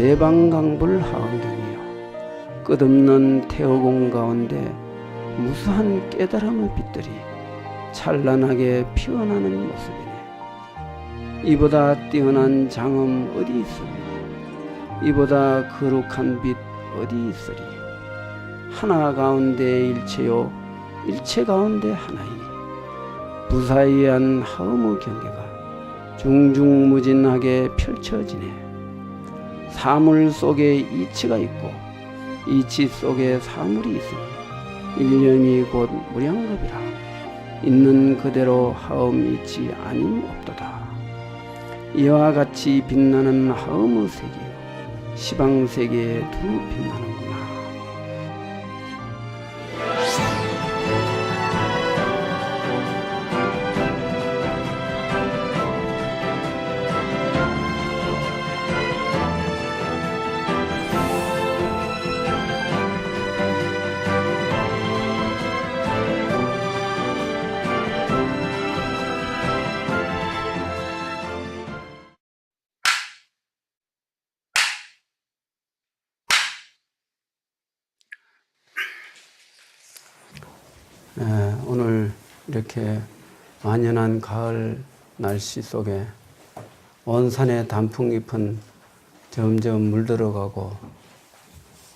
대방강불 하원경이여 끝없는 태어공 가운데 무수한 깨달음의 빛들이 찬란하게 피어나는 모습이네. 이보다 뛰어난 장엄 어디 있으며 이보다 거룩한 빛 어디 있으리. 하나 가운데 일체요 일체 가운데 하나이니 무사이한 하음의 경계가 중중무진하게 펼쳐지네. 사물 속에 이치가 있고 이치 속에 사물이 있으니 일념이 곧 무량겁이라. 있는 그대로 하음 이치 아님 없도다. 이와 같이 빛나는 하음의 세계요 시방세계에 두루 빛나는구나. 오늘 이렇게 완연한 가을 날씨 속에 온 산의 단풍잎은 점점 물들어가고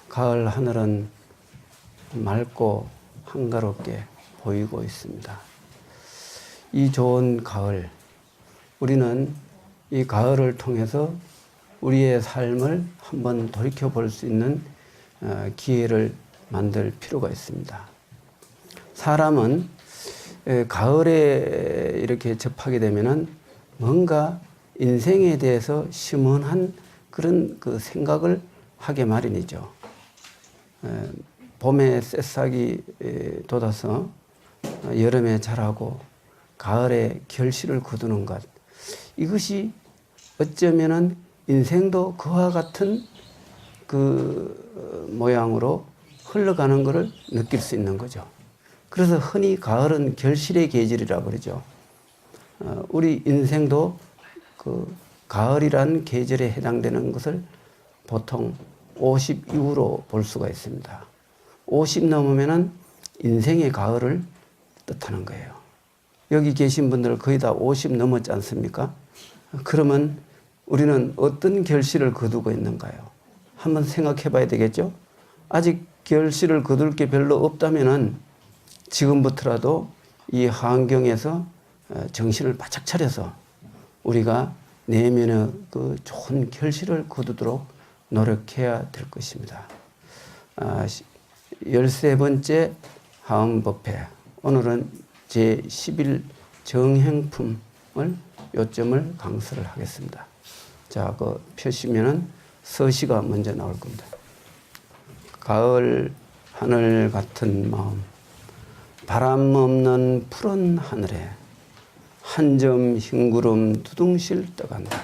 가을 하늘은 맑고 한가롭게 보이고 있습니다. 이 좋은 가을, 우리는 이 가을을 통해서 우리의 삶을 한번 돌이켜 볼 수 있는 기회를 만들 필요가 있습니다. 사람은 가을에 이렇게 접하게 되면은 뭔가 인생에 대해서 심오한 그런 그 생각을 하게 마련이죠. 봄에 새싹이 돋아서 여름에 자라고 가을에 결실을 거두는 것, 이것이 어쩌면은 인생도 그와 같은 그 모양으로 흘러가는 것을 느낄 수 있는 거죠. 그래서 흔히 가을은 결실의 계절이라고 그러죠. 우리 인생도 그 가을이란 계절에 해당되는 것을 보통 50 이후로 볼 수가 있습니다. 50 넘으면은 인생의 가을을 뜻하는 거예요. 여기 계신 분들 거의 다 50 넘었지 않습니까? 그러면 우리는 어떤 결실을 거두고 있는가요? 한번 생각해 봐야 되겠죠? 아직 결실을 거둘 게 별로 없다면은 지금부터라도 이 환경에서 정신을 바짝 차려서 우리가 내면의 그 좋은 결실을 거두도록 노력해야 될 것입니다. 13번째 하음법회, 오늘은 제11 정행품을 요점을 강서를 하겠습니다. 자, 그 펴시면은 서시가 먼저 나올 겁니다. 가을 하늘 같은 마음, 바람 없는 푸른 하늘에 한 점 흰구름 두둥실 떠간다.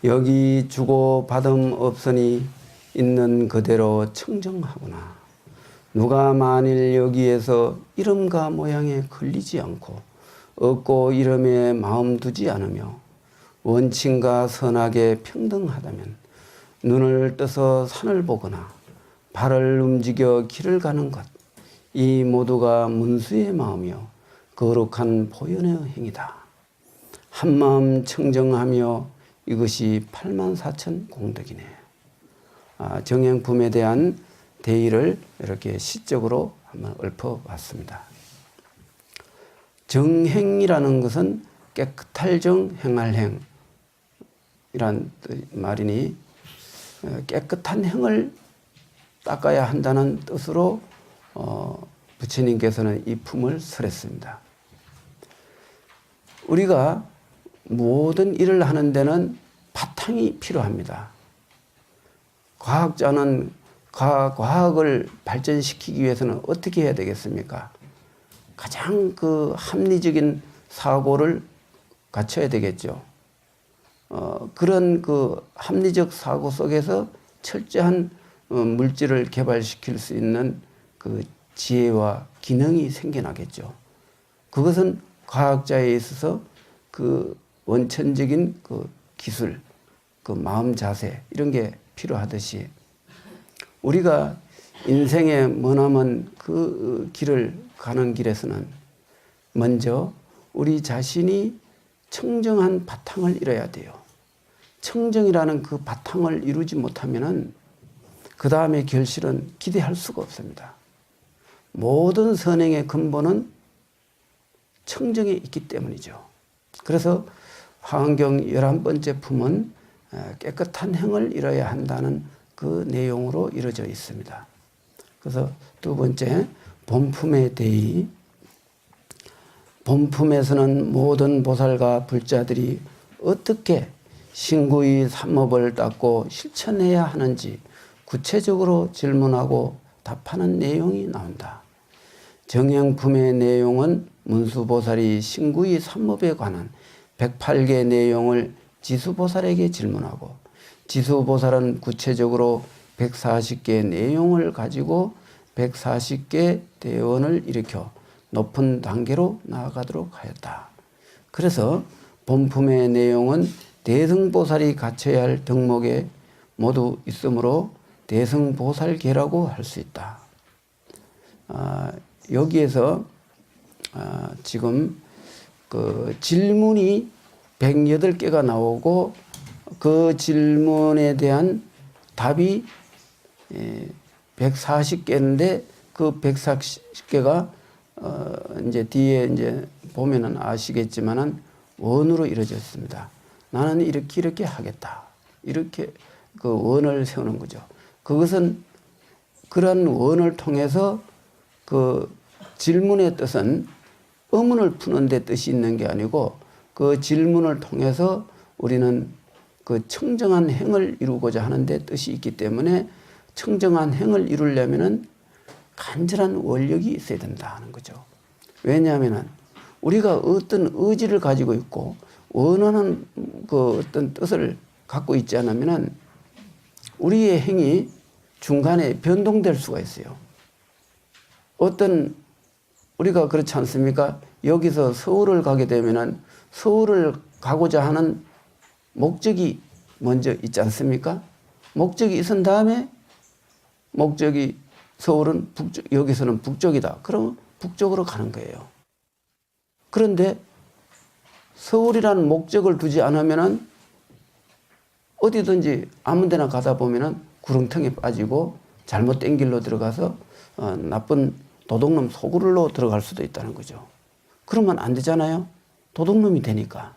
여기 주고 받음 없으니 있는 그대로 청정하구나. 누가 만일 여기에서 이름과 모양에 걸리지 않고 없고 이름에 마음 두지 않으며 원친과 선하게 평등하다면 눈을 떠서 산을 보거나 발을 움직여 길을 가는 것, 이 모두가 문수의 마음이요 거룩한 보현의 행위다. 한마음 청정하며 이것이 84,000 공덕이네. 정행품에 대한 대의를 이렇게 시적으로 한번 읊어봤습니다. 정행이라는 것은 깨끗할 정 행할 행이란 말이니 깨끗한 행을 닦아야 한다는 뜻으로 부처님께서는 이 품을 설했습니다. 우리가 모든 일을 하는 데는 바탕이 필요합니다. 과학자는 과학을 발전시키기 위해서는 어떻게 해야 되겠습니까? 가장 그 합리적인 사고를 갖춰야 되겠죠. 그런 그 합리적 사고 속에서 철저한 물질을 개발시킬 수 있는 그 지혜와 기능이 생겨나겠죠. 그것은 과학자에 있어서 그 원천적인 그 기술, 그 마음 자세 이런 게 필요하듯이 우리가 인생의 머나먼 그 길을 가는 길에서는 먼저 우리 자신이 청정한 바탕을 이뤄야 돼요. 청정이라는 그 바탕을 이루지 못하면은 그 다음에 결실은 기대할 수가 없습니다. 모든 선행의 근본은 청정에 있기 때문이죠. 그래서 화엄경 11번째 품은 깨끗한 행을 이뤄야 한다는 그 내용으로 이루어져 있습니다. 그래서 두 번째, 본품의 대의. 본품에서는 모든 보살과 불자들이 어떻게 신구의 삼업을 닦고 실천해야 하는지 구체적으로 질문하고 답하는 내용이 나온다. 정행품의 내용은 문수보살이 신구의 삼업에 관한 108개 내용을 지수보살에게 질문하고 지수보살은 구체적으로 140개 내용을 가지고 140개 대원을 일으켜 높은 단계로 나아가도록 하였다. 그래서 본품의 내용은 대승보살이 갖춰야 할 덕목에 모두 있으므로 대승보살계라고 할 수 있다. 여기에서 지금 그 질문이 108개가 나오고 그 질문에 대한 답이 140개인데 그 140개가 이제 뒤에 이제 보면은 아시겠지만은 원으로 이루어져 있습니다. 나는 이렇게 하겠다. 이렇게 그 원을 세우는 거죠. 그것은 그런 원을 통해서 그 질문의 뜻은 의문을 푸는 데 뜻이 있는 게 아니고 그 질문을 통해서 우리는 그 청정한 행을 이루고자 하는 데 뜻이 있기 때문에 청정한 행을 이루려면은 간절한 원력이 있어야 된다는 거죠. 왜냐하면은 우리가 어떤 의지를 가지고 있고 원하는 그 어떤 뜻을 갖고 있지 않으면은 우리의 행이 중간에 변동될 수가 있어요. 어떤 우리가 그렇지 않습니까? 여기서 서울을 가게 되면은 서울을 가고자 하는 목적이 먼저 있지 않습니까? 목적이 있은 다음에 목적이 서울은 북쪽, 여기서는 북쪽이다. 그럼 북쪽으로 가는 거예요. 그런데 서울이라는 목적을 두지 않으면은 어디든지 아무 데나 가다 보면은 구렁텅이에 빠지고 잘못된 길로 들어가서 나쁜 도둑놈 소굴로 들어갈 수도 있다는 거죠. 그러면 안 되잖아요. 도둑놈이 되니까.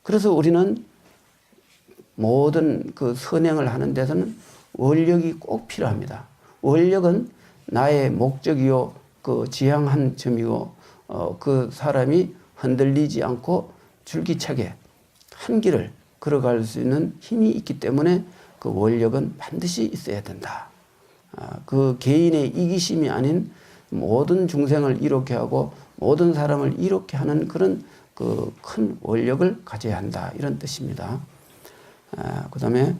그래서 우리는 모든 그 선행을 하는 데서는 원력이 꼭 필요합니다. 원력은 나의 목적이요, 그 지향한 점이고, 그 사람이 흔들리지 않고 줄기차게 한 길을 걸어갈 수 있는 힘이 있기 때문에 그 원력은 반드시 있어야 된다. 그 개인의 이기심이 아닌 모든 중생을 이롭게 하고 모든 사람을 이롭게 하는 그런 그 큰 원력을 가져야 한다. 이런 뜻입니다. 그 다음에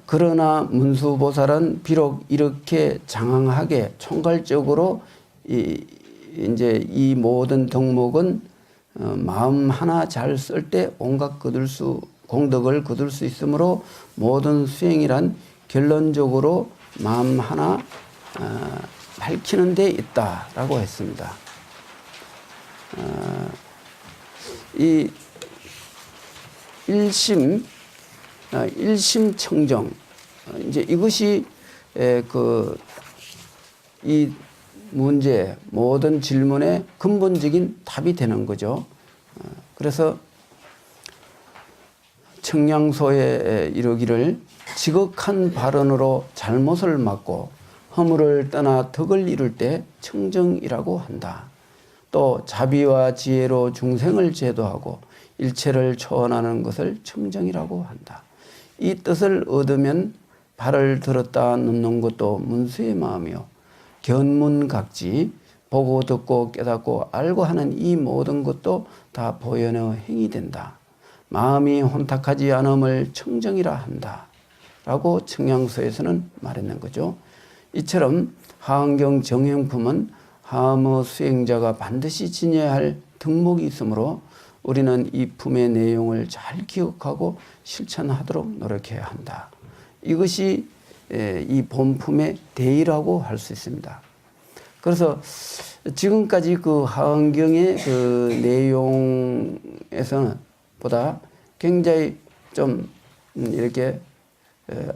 그러나 문수보살은 비록 이렇게 장황하게 총괄적으로 이제 이 모든 덕목은 마음 하나 잘 쓸 때 온갖 공덕을 거둘 수 있으므로 모든 수행이란 결론적으로 마음 하나 밝히는 데 있다라고 했습니다. 이 일심청정, 이제 이것이 이 문제, 모든 질문의 근본적인 답이 되는 거죠. 그래서 청량소에 이르기를 지극한 발언으로 잘못을 막고 허물을 떠나 덕을 이룰 때 청정이라고 한다. 또 자비와 지혜로 중생을 제도하고 일체를 초원하는 것을 청정이라고 한다. 이 뜻을 얻으면 발을 들었다 놓는 것도 문수의 마음이요. 견문각지, 보고 듣고 깨닫고 알고 하는 이 모든 것도 다 보현의 행이 된다. 마음이 혼탁하지 않음을 청정이라 한다. 라고 청량서에서는 말했는 거죠. 이처럼 하엄경 정행품은 하엄의 수행자가 반드시 지녀야 할 덕목이 있으므로 우리는 이 품의 내용을 잘 기억하고 실천하도록 노력해야 한다. 이것이 이 본품의 대의라고 할 수 있습니다. 그래서 지금까지 그 하은경의 그 내용에서는 보다 굉장히 좀 이렇게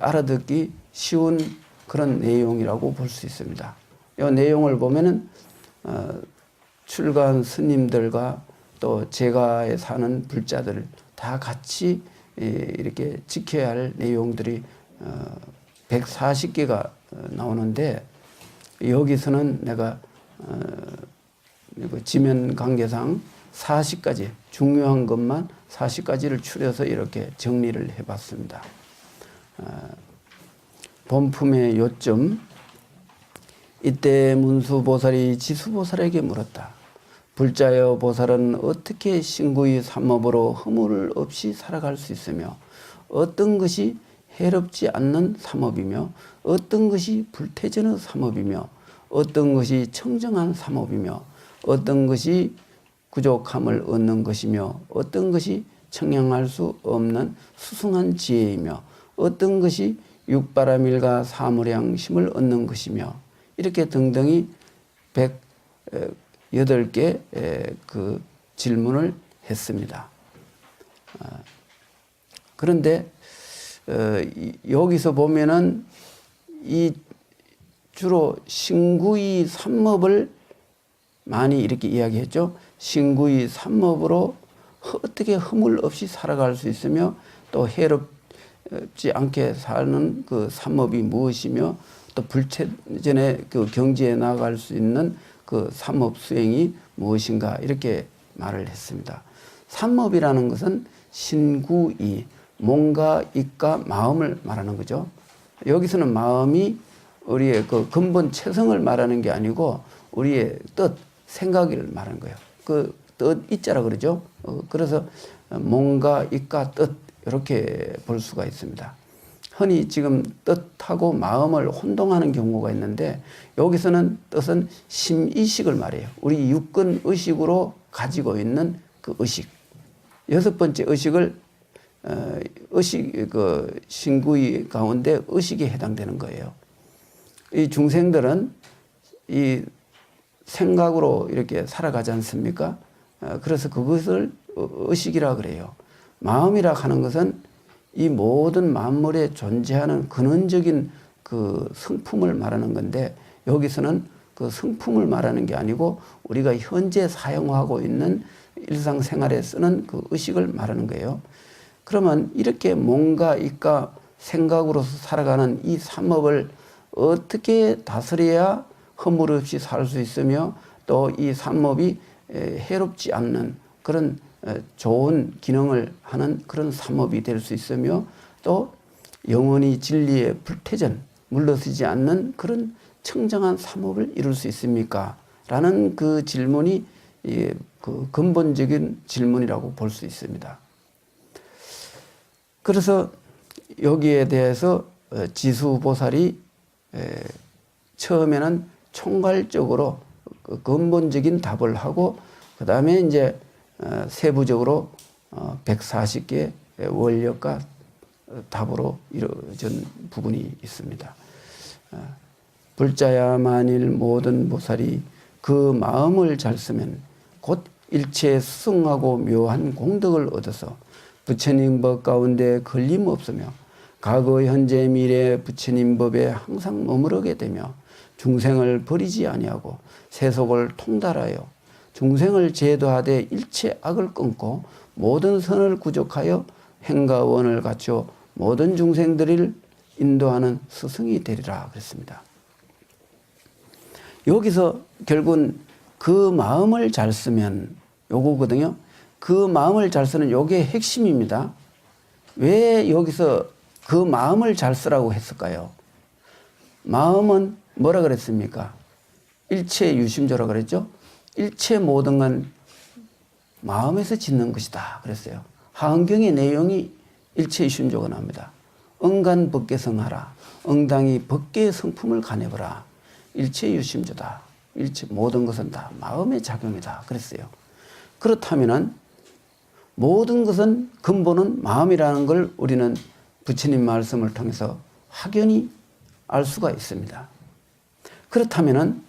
알아듣기 쉬운 그런 내용이라고 볼 수 있습니다. 이 내용을 보면은 출가한 스님들과 또 제가에 사는 불자들 다 같이 이렇게 지켜야 할 내용들이 140개가 나오는데 여기서는 내가 지면 관계상 40가지 중요한 것만 40가지를 추려서 이렇게 정리를 해봤습니다. 본품의 요점. 이때 문수보살이 지수보살에게 물었다. 불자여 보살은 어떻게 신구의 삼업으로 허물 없이 살아갈 수 있으며 어떤 것이 해롭지 않는 삼업이며 어떤 것이 불태전의 삼업이며 어떤 것이 청정한 삼업이며 어떤 것이 구족함을 얻는 것이며 어떤 것이 청량할 수 없는 수승한 지혜이며 어떤 것이 육바라밀과 사무량심을 얻는 것이며 이렇게 등등이 108개 그 질문을 했습니다. 그런데 여기서 보면은 이 주로 신구의 삼업을 많이 이렇게 이야기했죠. 신구의 삼업으로 어떻게 허물 없이 살아갈 수 있으며 또 해롭지 않게 사는 그 삼업이 무엇이며 또 불체전의 그 경지에 나아갈 수 있는 그 삼업 수행이 무엇인가 이렇게 말을 했습니다. 삼업이라는 것은 신구이 몸과 입과 마음을 말하는 거죠. 여기서는 마음이 우리의 그 근본 체성을 말하는 게 아니고 우리의 뜻, 생각을 말하는 거예요. 그 뜻 이자라 그러죠. 그래서 몸과 입과 뜻 이렇게 볼 수가 있습니다. 흔히 지금 뜻하고 마음을 혼동하는 경우가 있는데 여기서는 뜻은 심의식을 말해요. 우리 육근 의식으로 가지고 있는 그 의식. 6번째 의식을 의식 그 신구의 가운데 의식에 해당되는 거예요. 이 중생들은 이 생각으로 이렇게 살아가지 않습니까? 그래서 그것을 의식이라 그래요. 마음이라 하는 것은 이 모든 만물에 존재하는 근원적인 그 성품을 말하는 건데 여기서는 그 성품을 말하는 게 아니고 우리가 현재 사용하고 있는 일상생활에 쓰는 그 의식을 말하는 거예요. 그러면 이렇게 몸과 입과 생각으로서 살아가는 이 삼업을 어떻게 다스려야 허물 없이 살 수 있으며 또 이 삼업이 해롭지 않는 그런 좋은 기능을 하는 그런 삼업이 될 수 있으며 또 영원히 진리의 불태전, 물러서지 않는 그런 청정한 삼업을 이룰 수 있습니까? 라는 그 질문이 그 근본적인 질문이라고 볼 수 있습니다. 그래서 여기에 대해서 지수보살이 처음에는 총괄적으로 근본적인 답을 하고 그 다음에 이제 세부적으로 140개 원력과 답으로 이루어진 부분이 있습니다. 불자야 만일 모든 보살이 그 마음을 잘 쓰면 곧 일체 수승하고 묘한 공덕을 얻어서 부처님 법 가운데 걸림없으며 과거 현재 미래 부처님 법에 항상 머무르게 되며 중생을 버리지 아니하고 세속을 통달하여 중생을 제도하되 일체 악을 끊고 모든 선을 구족하여 행과 원을 갖추어 모든 중생들을 인도하는 스승이 되리라 그랬습니다. 여기서 결국은 그 마음을 잘 쓰면 요거거든요. 그 마음을 잘 쓰는 요게 핵심입니다. 왜 여기서 그 마음을 잘 쓰라고 했을까요? 마음은 뭐라 그랬습니까? 일체 유심조라 그랬죠? 일체 모든 건 마음에서 짓는 것이다 그랬어요. 하은경의 내용이 일체 유심조가 나옵니다. 응간 법계성하라. 응당이 법계의 성품을 가내보라. 일체 유심조다. 일체 모든 것은 다 마음의 작용이다 그랬어요. 그렇다면은 모든 것은 근본은 마음이라는 걸 우리는 부처님 말씀을 통해서 확연히 알 수가 있습니다. 그렇다면은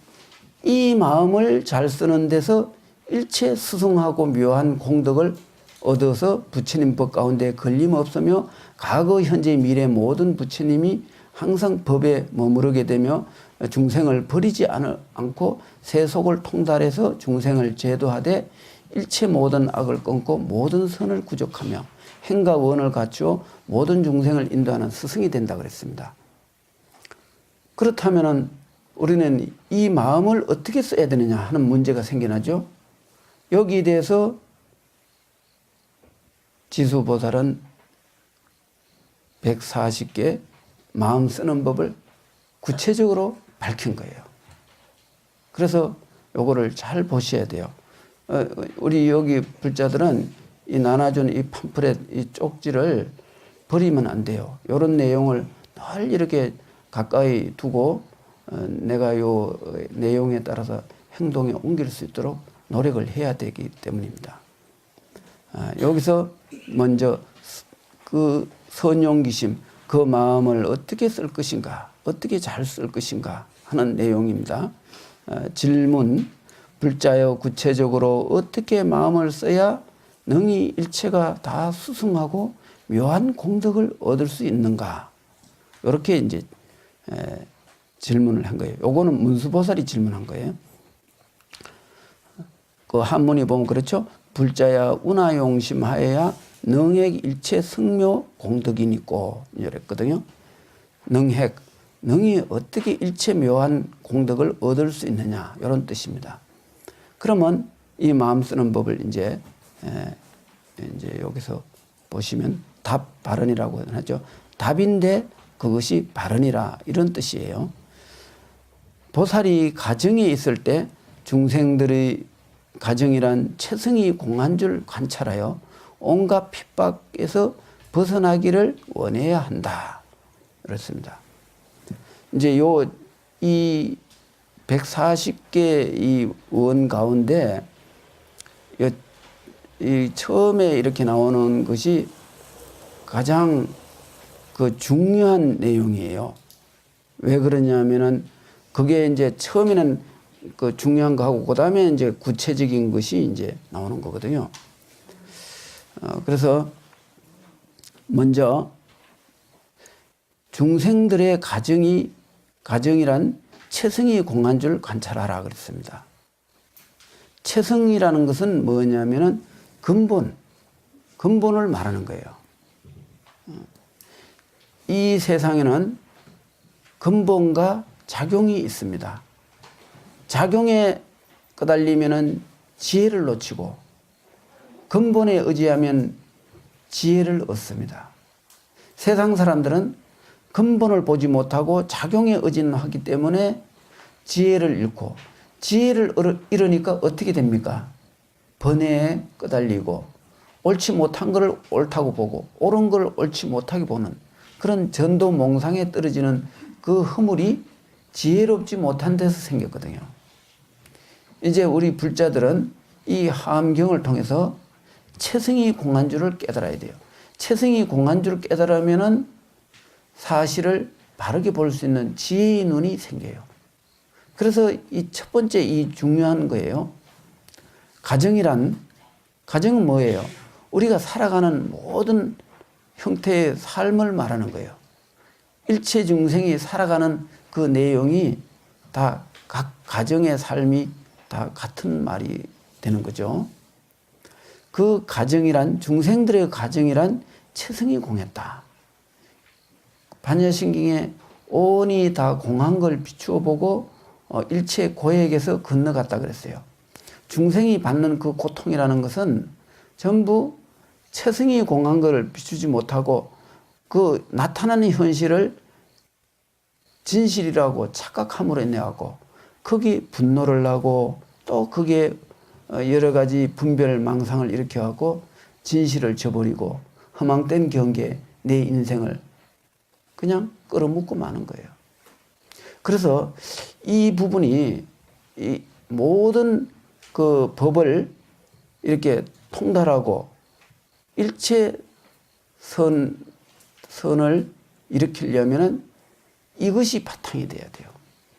이 마음을 잘 쓰는 데서 일체 수승하고 묘한 공덕을 얻어서 부처님 법 가운데 걸림없으며 과거, 현재, 미래 모든 부처님이 항상 법에 머무르게 되며 중생을 버리지 않고 세속을 통달해서 중생을 제도하되 일체 모든 악을 끊고 모든 선을 구족하며 행과 원을 갖추어 모든 중생을 인도하는 스승이 된다 그랬습니다. 그렇다면 우리는 이 마음을 어떻게 써야 되느냐 하는 문제가 생겨나죠. 여기에 대해서 지수보살은 140개 마음 쓰는 법을 구체적으로 밝힌 거예요. 그래서 요거를 잘 보셔야 돼요. 우리 여기 불자들은 이 나눠준 이 팜플렛, 이 쪽지를 버리면 안 돼요. 이런 내용을 늘 이렇게 가까이 두고 내가 요 내용에 따라서 행동에 옮길 수 있도록 노력을 해야 되기 때문입니다. 여기서 먼저 그 선용기심, 그 마음을 어떻게 쓸 것인가, 어떻게 잘 쓸 것인가 하는 내용입니다. 질문, 불자여 구체적으로 어떻게 마음을 써야 능히 일체가 다 수승하고 묘한 공덕을 얻을 수 있는가? 이렇게 이제 질문을 한 거예요. 요거는 문수보살이 질문한 거예요. 그 한문이 보면 그렇죠. 불자야 운하용심하여야 능핵 일체 승묘 공덕이니꼬 이랬거든요. 능핵, 능이 어떻게 일체 묘한 공덕을 얻을 수 있느냐 이런 뜻입니다. 그러면 이 마음 쓰는 법을 이제 여기서 보시면 답 발언이라고 하죠. 답인데 그것이 발언이라 이런 뜻이에요. 보살이 가정에 있을 때 중생들의 가정이란 체성이 공한 줄 관찰하여 온갖 핍박에서 벗어나기를 원해야 한다. 그렇습니다. 이제 이 140개 이 원 가운데 이 처음에 이렇게 나오는 것이 가장 그 중요한 내용이에요. 왜 그러냐면은 그게 이제 처음에는 그 중요한 거 하고 그다음에 이제 구체적인 것이 이제 나오는 거거든요. 그래서 먼저 중생들의 가정이란 체성이 공한 줄 관찰하라 그랬습니다. 체성이라는 것은 뭐냐면은 근본을 말하는 거예요. 이 세상에는 근본과 작용이 있습니다. 작용에 끄달리면은 지혜를 놓치고 근본에 의지하면 지혜를 얻습니다. 세상 사람들은 근본을 보지 못하고 작용에 의존하기 때문에 지혜를 잃고 지혜를 잃으니까 어떻게 됩니까? 번뇌에 끄달리고 옳지 못한 것을 옳다고 보고 옳은 걸 옳지 못하게 보는 그런 전도몽상에 떨어지는 그 허물이 지혜롭지 못한 데서 생겼거든요. 이제 우리 불자들은 이 하암경을 통해서 체성이 공한 줄을 깨달아야 돼요. 체성이 공한 줄을 깨달으면은 사실을 바르게 볼 수 있는 지혜의 눈이 생겨요. 그래서 이 첫 번째 이 중요한 거예요. 가정은 뭐예요? 우리가 살아가는 모든 형태의 삶을 말하는 거예요. 일체 중생이 살아가는 그 내용이 다 각 가정의 삶이 다 같은 말이 되는 거죠. 그 가정이란 중생들의 가정이란 체성이 공했다. 반야신경에 온이 다 공한 걸 비추어 보고 일체 고액에서 건너갔다 그랬어요. 중생이 받는 그 고통이라는 것은 전부 체성이 공한 걸 비추지 못하고 그 나타나는 현실을 진실이라고 착각함으로 인해하고 거기 분노를 하고 또 거기에 여러 가지 분별 망상을 일으켜하고 진실을 저버리고 허망된 경계에 내 인생을 그냥 끌어묻고 마는 거예요. 그래서 이 부분이 이 모든 그 법을 이렇게 통달하고 일체 선을 일으키려면은 이것이 바탕이 돼야 돼요.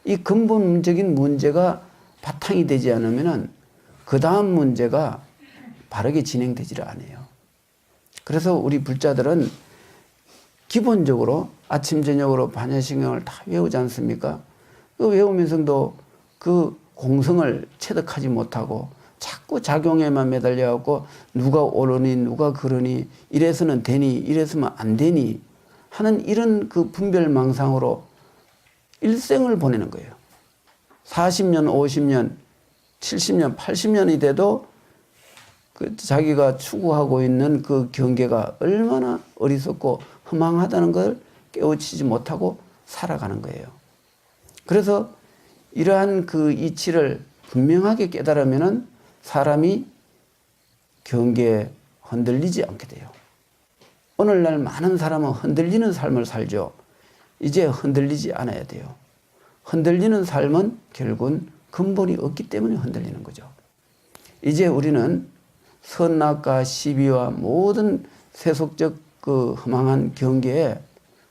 이 근본적인 문제가 바탕이 되지 않으면은 그 다음 문제가 바르게 진행되지를 않아요. 그래서 우리 불자들은 기본적으로 아침 저녁으로 반야신경을 다 외우지 않습니까? 그 외우면서도 그 공성을 체득하지 못하고 자꾸 작용에만 매달려갖고 누가 옳으니 누가 그러니 이래서는 되니 이래서는 안 되니 하는 이런 그 분별망상으로 일생을 보내는 거예요. 40년, 50년, 70년, 80년이 돼도 그 자기가 추구하고 있는 그 경계가 얼마나 어리석고 허망하다는 걸 깨우치지 못하고 살아가는 거예요. 그래서 이러한 그 이치를 분명하게 깨달으면은 사람이 경계에 흔들리지 않게 돼요. 오늘날 많은 사람은 흔들리는 삶을 살죠. 이제 흔들리지 않아야 돼요. 흔들리는 삶은 결국은 근본이 없기 때문에 흔들리는 거죠. 이제 우리는 선악과 시비와 모든 세속적 그 허망한 경계에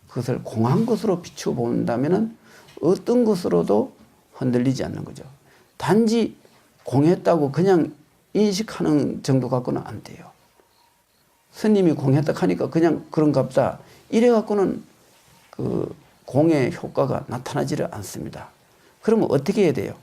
그것을 공한 것으로 비추어 본다면은 어떤 것으로도 흔들리지 않는 거죠. 단지 공했다고 그냥 인식하는 정도 갖고는 안 돼요. 스님이 공했다 하니까 그냥 그런갑다. 이래 갖고는 그 공의 효과가 나타나지를 않습니다. 그러면 어떻게 해야 돼요?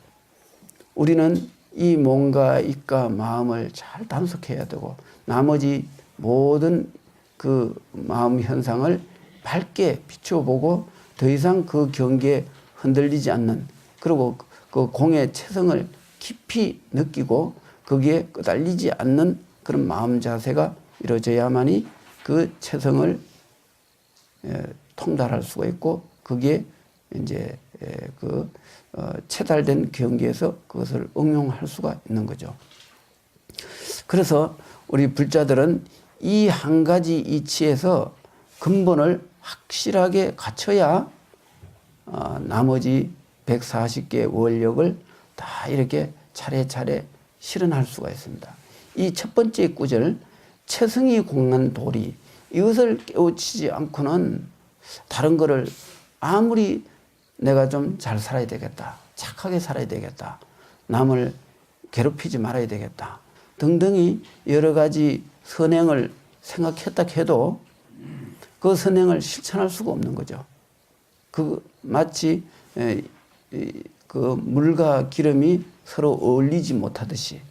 우리는 이 몸과 입과 마음을 잘 단속해야 되고 나머지 모든 그 마음 현상을 밝게 비추어 보고 더 이상 그 경계에 흔들리지 않는 그리고 그 공의 체성을 깊이 느끼고 거기에 끄달리지 않는 그런 마음 자세가 이루어져야만이 그 체성을 통달할 수가 있고 거기에 이제 그 체달된 경계에서 그것을 응용할 수가 있는 거죠. 그래서 우리 불자들은 이 한 가지 이치에서 근본을 확실하게 갖춰야 나머지 140개의 원력을 다 이렇게 차례차례 실현할 수가 있습니다. 이 첫 번째 구절 체성이 공한 도리 이것을 깨우치지 않고는 다른 거를 아무리 내가 좀 잘 살아야 되겠다. 착하게 살아야 되겠다. 남을 괴롭히지 말아야 되겠다. 등등이 여러 가지 선행을 생각했다 해도 그 선행을 실천할 수가 없는 거죠. 그 마치 그 물과 기름이 서로 어울리지 못하듯이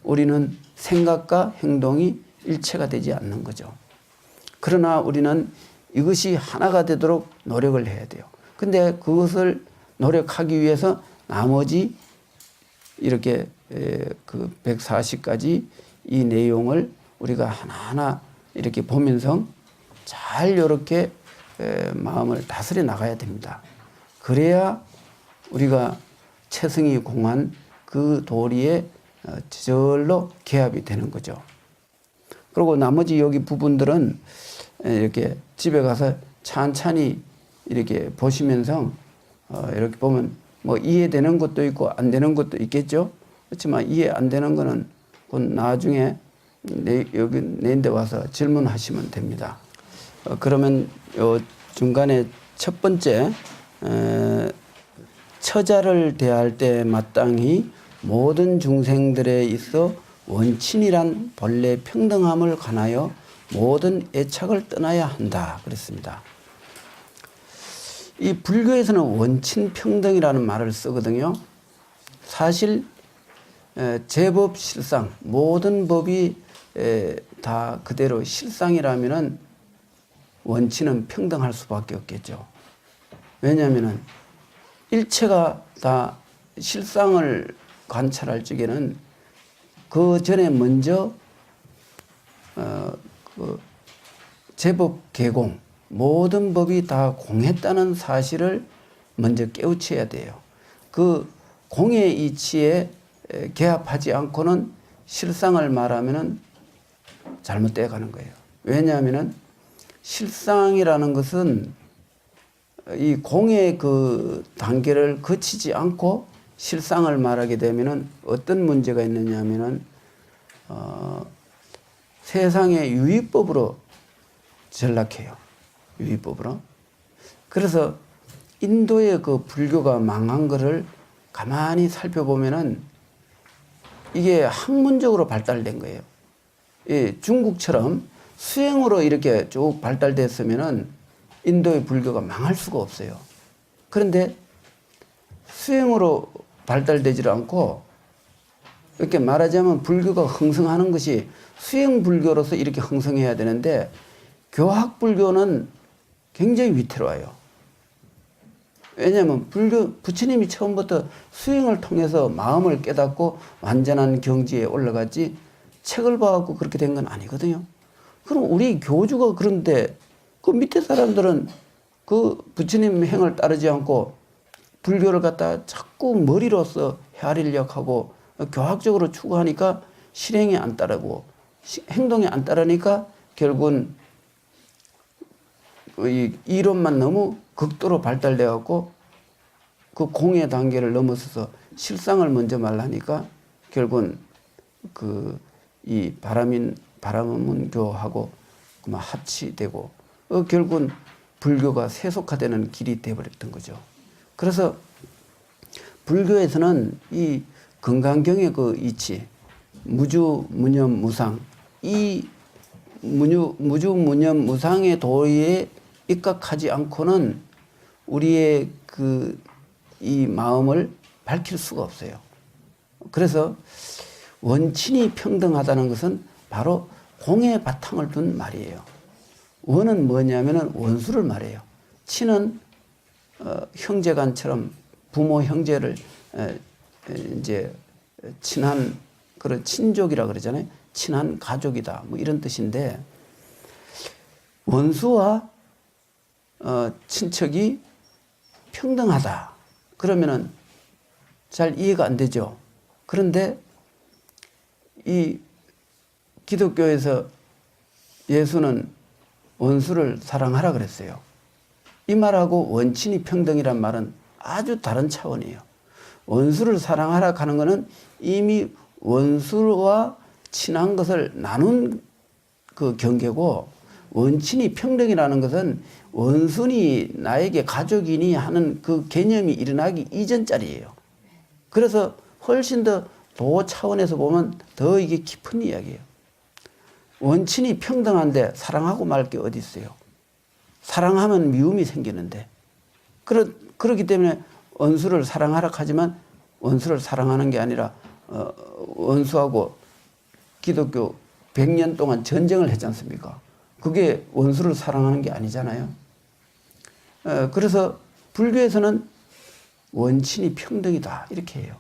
우리는 생각과 행동이 일체가 되지 않는 거죠. 그러나 우리는 이것이 하나가 되도록 노력을 해야 돼요. 근데 그것을 노력하기 위해서 나머지 이렇게 그 140가지 이 내용을 우리가 하나하나 이렇게 보면서 잘 이렇게 마음을 다스려 나가야 됩니다. 그래야 우리가 체성이 공한 그 도리에 저절로 개합이 되는 거죠. 그리고 나머지 여기 부분들은 이렇게 집에 가서 찬찬히 이렇게 보시면서 이렇게 보면 뭐 이해되는 것도 있고 안 되는 것도 있겠죠. 그렇지만 이해 안 되는 거는 곧 나중에 여기 내인데 와서 질문하시면 됩니다. 그러면 요 중간에 첫 번째 처자를 대할 때 마땅히 모든 중생들에 있어 원친이란 본래 평등함을 관하여 모든 애착을 떠나야 한다 그랬습니다. 이 불교에서는 원친 평등이라는 말을 쓰거든요. 사실 제법 실상 모든 법이 다 그대로 실상이라면은 원친은 평등할 수밖에 없겠죠. 왜냐하면은 일체가 다 실상을 관찰할 적에는 그 전에 먼저 그 제법 개공 모든 법이 다 공했다는 사실을 먼저 깨우쳐야 돼요. 그 공의 이치에 개합하지 않고는 실상을 말하면은 잘못되어 가는 거예요. 왜냐하면은 실상이라는 것은 이 공의 그 단계를 거치지 않고 실상을 말하게 되면은 어떤 문제가 있느냐 하면은 세상의 유의법으로 전락해요. 유의법으로. 그래서 인도의 그 불교가 망한 것을 가만히 살펴보면은 이게 학문적으로 발달된 거예요. 예, 중국처럼 수행으로 이렇게 쭉 발달됐으면은 인도의 불교가 망할 수가 없어요. 그런데 수행으로 발달되지 않고 이렇게 말하자면 불교가 흥성하는 것이 수행 불교로서 이렇게 흥성해야 되는데 교학 불교는 굉장히 위태로워요. 왜냐하면 부처님이 처음부터 수행을 통해서 마음을 깨닫고 완전한 경지에 올라갔지 책을 봐갖고 그렇게 된 건 아니거든요. 그럼 우리 교주가 그런데 그 밑에 사람들은 그 부처님 행을 따르지 않고 불교를 갖다 자꾸 머리로서 헤아리려고 하고 교학적으로 추구하니까 실행이 안 따르고 행동이 안 따르니까 결국은 이 이론만 너무 극도로 발달돼 갖고 그 공의 단계를 넘어서서 실상을 먼저 말하니까 결국은 그 이 바라문교하고 그만 합치되고 결국은 불교가 세속화되는 길이 되어버렸던 거죠. 그래서 불교에서는 이 건강경의 그 이치, 무주, 무념, 무상, 이 무주, 무념, 무상의 도리에 입각하지 않고는 우리의 그 이 마음을 밝힐 수가 없어요. 그래서 원친이 평등하다는 것은 바로 공의 바탕을 둔 말이에요. 원은 뭐냐면은 원수를 말해요. 친은 형제간처럼 부모 형제를 이제 친한 그런 친족이라 그러잖아요. 친한 가족이다. 뭐 이런 뜻인데 원수와 친척이 평등하다. 그러면은 잘 이해가 안 되죠. 그런데 이 기독교에서 예수는 원수를 사랑하라 그랬어요. 이 말하고 원친이 평등이란 말은 아주 다른 차원이에요. 원수를 사랑하라 하는 것은 이미 원수와 친한 것을 나눈 그 경계고 원친이 평등이라는 것은 원순이 나에게 가족이니 하는 그 개념이 일어나기 이전 자리예요. 그래서 훨씬 더 도 차원에서 보면 더 이게 깊은 이야기예요. 원친이 평등한데 사랑하고 말 게 어디 있어요. 사랑하면 미움이 생기는데 그렇기 때문에 원수를 사랑하라 하지만 원수를 사랑하는 게 아니라 원수하고 기독교 100년 동안 전쟁을 했지 않습니까? 그게 원수를 사랑하는 게 아니잖아요. 그래서 불교에서는 원친이 평등이다 이렇게 해요.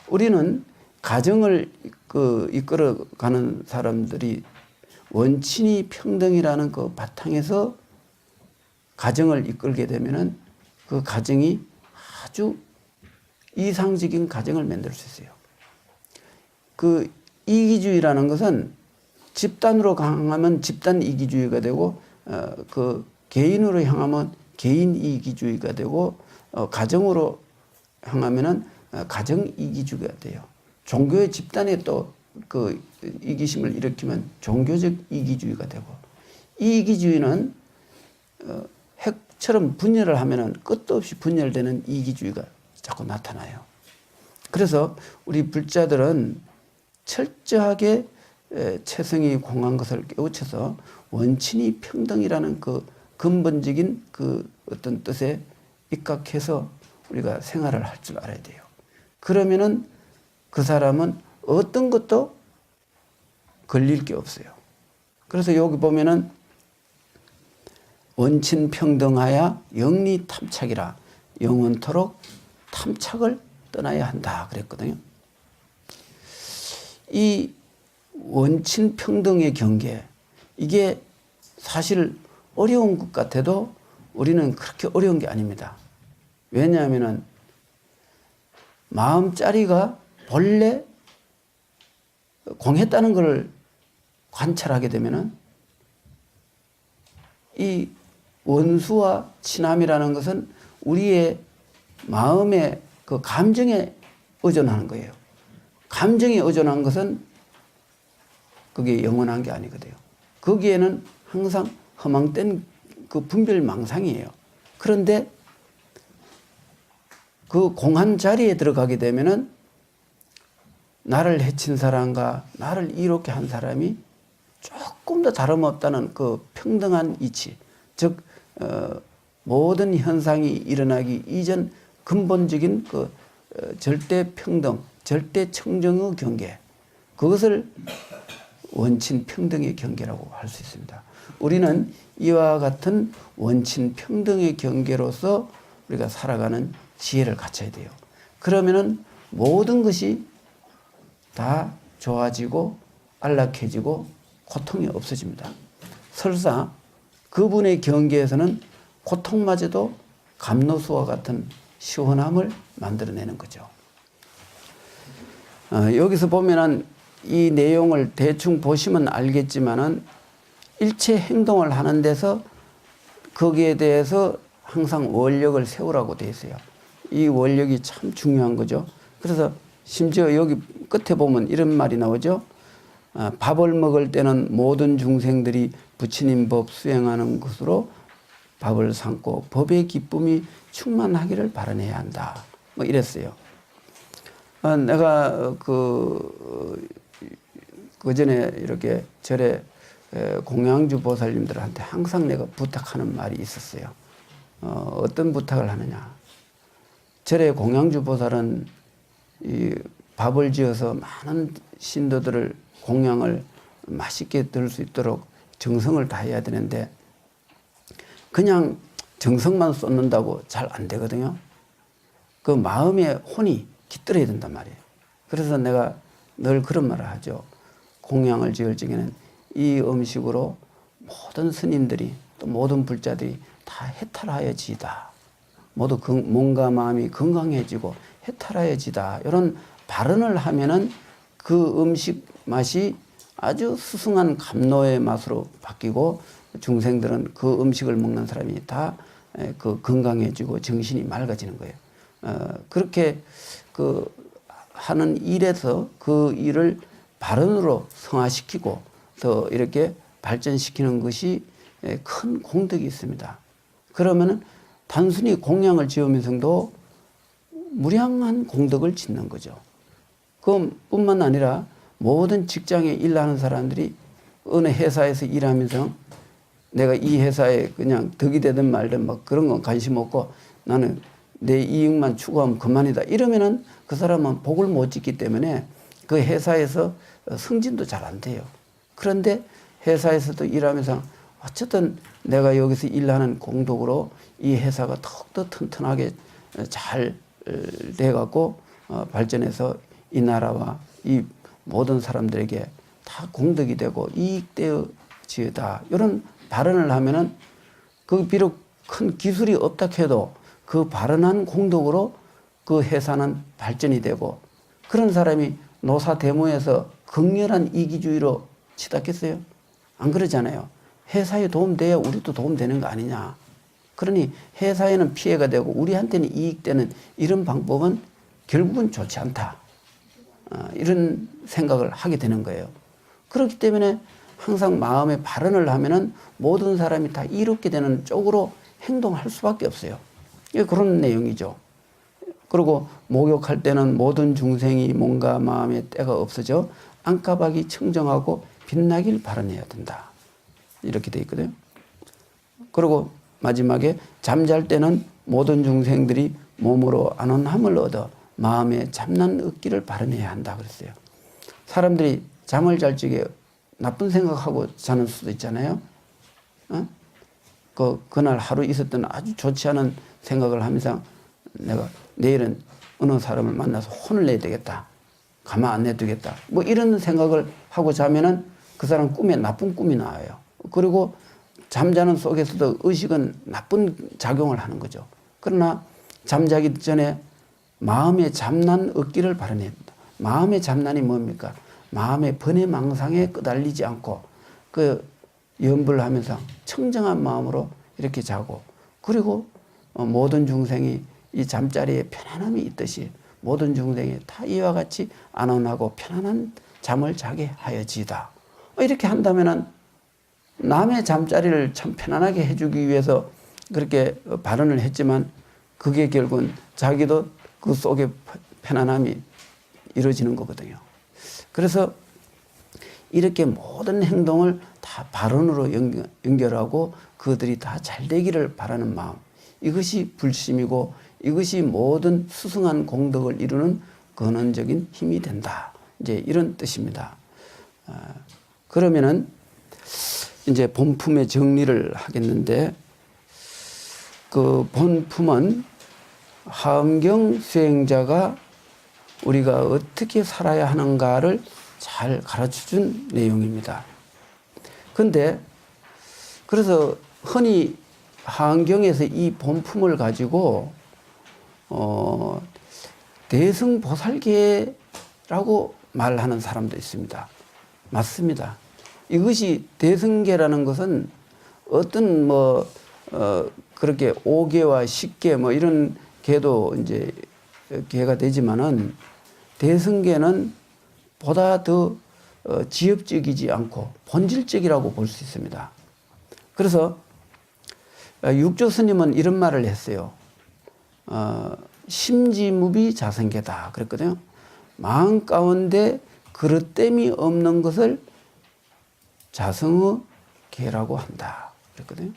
우리는 가정을 이끌어가는 사람들이 원친이 평등이라는 그 바탕에서 가정을 이끌게 되면은 그 가정이 아주 이상적인 가정을 만들 수 있어요. 그 이기주의라는 것은 집단으로 강하면 집단 이기주의가 되고 그 개인으로 향하면 개인 이기주의가 되고 가정으로 향하면은 가정 이기주의가 돼요. 종교의 집단에 또 그 이기심을 일으키면 종교적 이기주의가 되고 이 이기주의는 핵처럼 분열을 하면은 끝도 없이 분열되는 이기주의가 자꾸 나타나요. 그래서 우리 불자들은 철저하게 체성이 공한 것을 깨우쳐서 원친이 평등이라는 그 근본적인 그 어떤 뜻에 입각해서 우리가 생활을 할 줄 알아야 돼요. 그러면은 그 사람은 어떤 것도 걸릴 게 없어요. 그래서 여기 보면은 원친 평등하야 영리 탐착이라 영원토록 탐착을 떠나야 한다 그랬거든요. 이 원친 평등의 경계 이게 사실 어려운 것 같아도 우리는 그렇게 어려운 게 아닙니다. 왜냐하면은 마음자리가 본래 공했다는 것을 관찰하게 되면은 이 원수와 친함이라는 것은 우리의 마음의 그 감정에 의존하는 거예요. 감정에 의존한 것은 그게 영원한 게 아니거든요. 거기에는 항상 허망된 그 분별망상이에요. 그런데 그 공한 자리에 들어가게 되면은 나를 해친 사람과 나를 이롭게 한 사람이 조금 더 다름없다는 그 평등한 이치, 즉 모든 현상이 일어나기 이전 근본적인 그 절대 평등, 절대 청정의 경계, 그것을 원친 평등의 경계라고 할 수 있습니다. 우리는 이와 같은 원친 평등의 경계로서 우리가 살아가는 지혜를 갖춰야 돼요. 그러면은 모든 것이 다 좋아지고 안락해지고 고통이 없어집니다. 설사 그분의 경계에서는 고통마저도 감로수와 같은 시원함을 만들어내는 거죠. 여기서 보면은 이 내용을 대충 보시면 알겠지만은 일체 행동을 하는 데서 거기에 대해서 항상 원력을 세우라고 되어 있어요. 이 원력이 참 중요한 거죠. 그래서 심지어 여기 끝에 보면 이런 말이 나오죠. 밥을 먹을 때는 모든 중생들이 부처님 법 수행하는 것으로 밥을 삼고 법의 기쁨이 충만하기를 바라내야 한다. 뭐 이랬어요. 내가 그 전에 이렇게 절에 공양주 보살님들한테 항상 내가 부탁하는 말이 있었어요. 어떤 부탁을 하느냐. 절에 공양주 보살은 이 밥을 지어서 많은 신도들을 공양을 맛있게 들 수 있도록 정성을 다해야 되는데 그냥 정성만 쏟는다고 잘 안 되거든요. 그 마음의 혼이 깃들어야 된단 말이에요. 그래서 내가 늘 그런 말을 하죠. 공양을 지을 적에는 이 음식으로 모든 스님들이 또 모든 불자들이 다 해탈하여지다. 모두 몸과 마음이 건강해지고 해탈하여지다. 이런 발언을 하면은 그 음식 맛이 아주 수승한 감로의 맛으로 바뀌고 중생들은 그 음식을 먹는 사람이 다 그 건강해지고 정신이 맑아지는 거예요. 그렇게 그 하는 일에서 그 일을 발언으로 성화시키고 더 이렇게 발전시키는 것이 큰 공덕이 있습니다. 그러면은 단순히 공양을 지으면서도 무량한 공덕을 짓는 거죠. 그뿐만 아니라 모든 직장에 일하는 사람들이 어느 회사에서 일하면서 내가 이 회사에 그냥 덕이 되든 말든 막 그런 건 관심 없고 나는 내 이익만 추구하면 그만이다. 이러면은 그 사람은 복을 못 짓기 때문에 그 회사에서 승진도 잘 안 돼요. 그런데 회사에서도 일하면서 어쨌든 내가 여기서 일하는 공덕으로 이 회사가 더욱더 튼튼하게 잘 돼갖고 발전해서 이 나라와 이 모든 사람들에게 다 공덕이 되고 이익되어지다. 이런 발언을 하면은 그 비록 큰 기술이 없다 해도 그 발언한 공덕으로 그 회사는 발전이 되고 그런 사람이 노사대모에서 극렬한 이기주의로 치닫겠어요? 안 그러잖아요. 회사에 도움돼야 우리도 도움되는 거 아니냐. 그러니 회사에는 피해가 되고 우리한테는 이익되는 이런 방법은 결국은 좋지 않다. 이런 생각을 하게 되는 거예요. 그렇기 때문에 항상 마음의 발언을 하면은 모든 사람이 다 이롭게 되는 쪽으로 행동할 수밖에 없어요. 그런 내용이죠. 그리고 목욕할 때는 모든 중생이 몸과 마음의 때가 없어져 안가박이 청정하고 빛나길 바라내야 된다. 이렇게 돼 있거든요. 그리고 마지막에 잠잘 때는 모든 중생들이 몸으로 안온함을 얻어 마음에 잠난 얻기를 바라내야 한다 그랬어요. 사람들이 잠을 잘 적에 나쁜 생각하고 자는 수도 있잖아요. 그날 하루 있었던 아주 좋지 않은 생각을 하면서 내가 내일은 어느 사람을 만나서 혼을 내야 되겠다. 가만 안 내두겠다. 뭐 이런 생각을 하고 자면은 그 사람 꿈에 나쁜 꿈이 나와요. 그리고 잠자는 속에서도 의식은 나쁜 작용을 하는 거죠. 그러나 잠자기 전에 마음의 잠난 얻기를 바라내야 합니다. 마음의 잠난이 뭡니까? 마음의 번뇌망상에 끄달리지 않고 그 염불을 하면서 청정한 마음으로 이렇게 자고 그리고 모든 중생이 이 잠자리에 편안함이 있듯이 모든 중생이 다 이와 같이 안온하고 편안한 잠을 자게 하여지이다. 이렇게 한다면은 남의 잠자리를 참 편안하게 해주기 위해서 그렇게 발언을 했지만 그게 결국은 자기도 그 속에 편안함이 이루어지는 거거든요. 그래서 이렇게 모든 행동을 다 발언으로 연결하고 그들이 다 잘 되기를 바라는 마음, 이것이 불심이고 이것이 모든 수승한 공덕을 이루는 근원적인 힘이 된다. 이제 이런 뜻입니다. 그러면은 이제 본품의 정리를 하겠는데, 그 본품은 하엄경 수행자가 우리가 어떻게 살아야 하는가를 잘 가르쳐 준 내용입니다. 근데 그래서 흔히 하엄경에서 이 본품을 가지고 대승보살계라고 말하는 사람도 있습니다. 맞습니다. 이것이 대승계라는 것은 어떤 그렇게 5계와 10계 이런 계도 이제 계가 되지만은 대승계는 보다 더 지엽적이지 않고 본질적이라고 볼 수 있습니다. 그래서 육조 스님은 이런 말을 했어요. 심지무비 자성계다 그랬거든요. 마음 가운데 그릇됨이 없는 것을 자성의 계라고 한다 그랬거든요.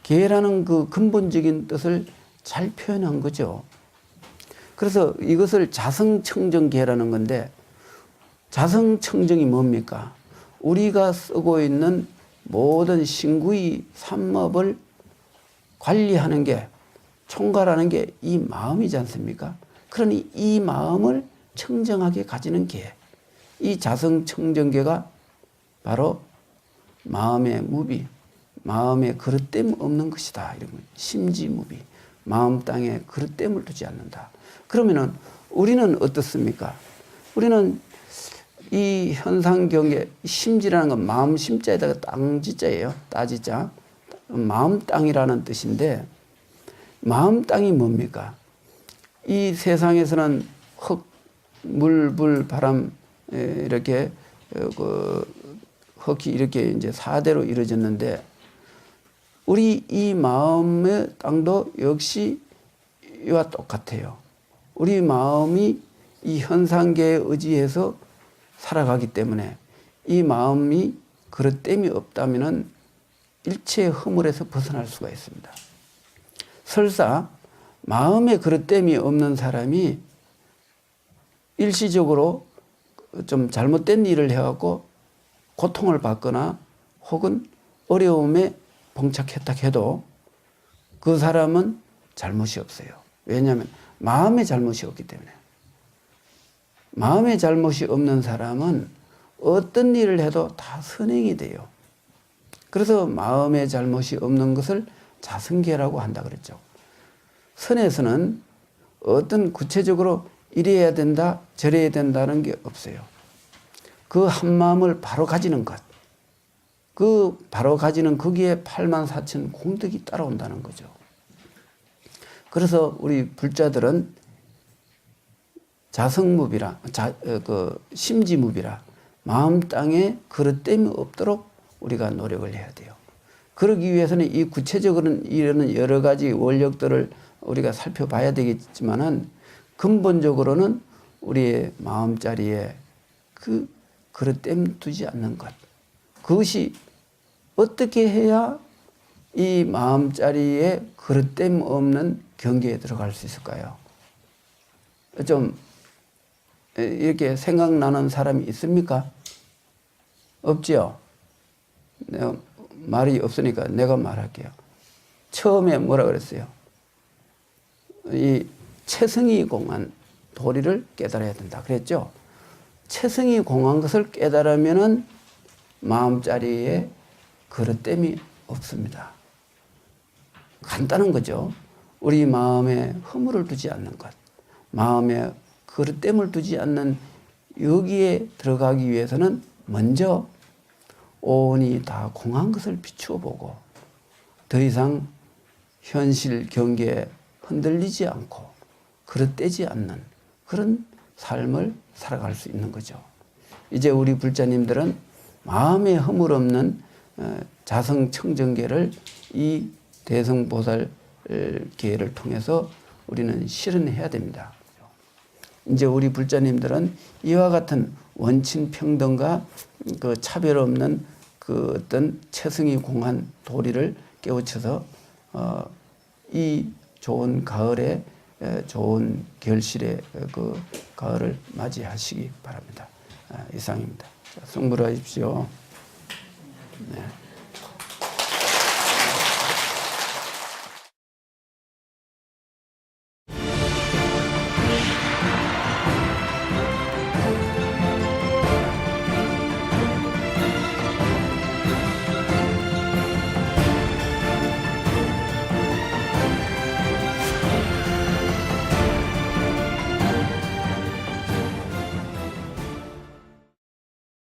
계라는 그 근본적인 뜻을 잘 표현한 거죠. 그래서 이것을 자성청정계라는 건데, 자성청정이 뭡니까? 우리가 쓰고 있는 모든 신구의 삼업을 관리하는 게, 총괄하는 게 이 마음이지 않습니까? 그러니 이 마음을 청정하게 가지는 계, 이 자성청정계가 바로 마음의 무비, 마음에 그릇됨 없는 것이다. 이런 거예요. 심지무비, 마음 땅에 그릇됨을 두지 않는다. 그러면은 우리는 어떻습니까? 우리는 이 현상경계, 심지라는 건 마음 심자에다가 땅지자예요. 따지자. 마음 땅이라는 뜻인데, 마음 땅이 뭡니까? 이 세상에서는 흙, 물, 불, 바람 이렇게 흙이 이렇게 이제 4대로 이루어졌는데, 우리 이 마음의 땅도 역시 이와 똑같아요. 우리 마음이 이 현상계에 의지해서 살아가기 때문에 이 마음이 그릇됨이 없다면은 일체의 허물에서 벗어날 수가 있습니다. 설사 마음에 그릇됨이 없는 사람이 일시적으로 좀 잘못된 일을 해갖고 고통을 받거나 혹은 어려움에 봉착했다 해도 그 사람은 잘못이 없어요. 왜냐하면 마음의 잘못이 없기 때문에. 마음의 잘못이 없는 사람은 어떤 일을 해도 다 선행이 돼요. 그래서 마음의 잘못이 없는 것을 자성계라고 한다 그랬죠. 선에서는 어떤 구체적으로 이래야 된다, 저래야 된다는 게 없어요. 그 한 마음을 바로 가지는 것. 그 바로 가지는 거기에 84,000 공덕이 따라온다는 거죠. 그래서 우리 불자들은 자성무비라, 심지무비라, 마음 땅에 그릇됨이 없도록 우리가 노력을 해야 돼요. 그러기 위해서는 이 구체적으로는 이런 여러 가지 원력들을 우리가 살펴봐야 되겠지만은 근본적으로는 우리의 마음자리에 그 그릇됨 두지 않는 것. 그것이 어떻게 해야 이 마음자리에 그릇됨 없는 경계에 들어갈 수 있을까요? 좀 이렇게 생각나는 사람이 있습니까? 없지요? 내가 말이 없으니까 내가 말할게요. 처음에 뭐라 그랬어요? 이 체성이 공한 도리를 깨달아야 된다 그랬죠? 체성이 공한 것을 깨달으면은 마음자리에 그릇됨이 없습니다. 간단한 거죠. 우리 마음에 허물을 두지 않는 것, 마음에 그릇됨을 두지 않는 여기에 들어가기 위해서는 먼저 온이 다 공한 것을 비추어 보고 더 이상 현실 경계에 흔들리지 않고 그릇되지 않는 그런 삶을 살아갈 수 있는 거죠. 이제 우리 불자님들은 마음에 허물 없는 자성청정계를 이 대성보살계를 통해서 우리는 실현해야 됩니다. 이제 우리 불자님들은 이와 같은 원친 평등과 그 차별 없는 그 어떤 최승이 공한 도리를 깨우쳐서 이 좋은 가을에 좋은 결실의 그 가을을 맞이하시기 바랍니다. 이상입니다. 성불하십시오. 네.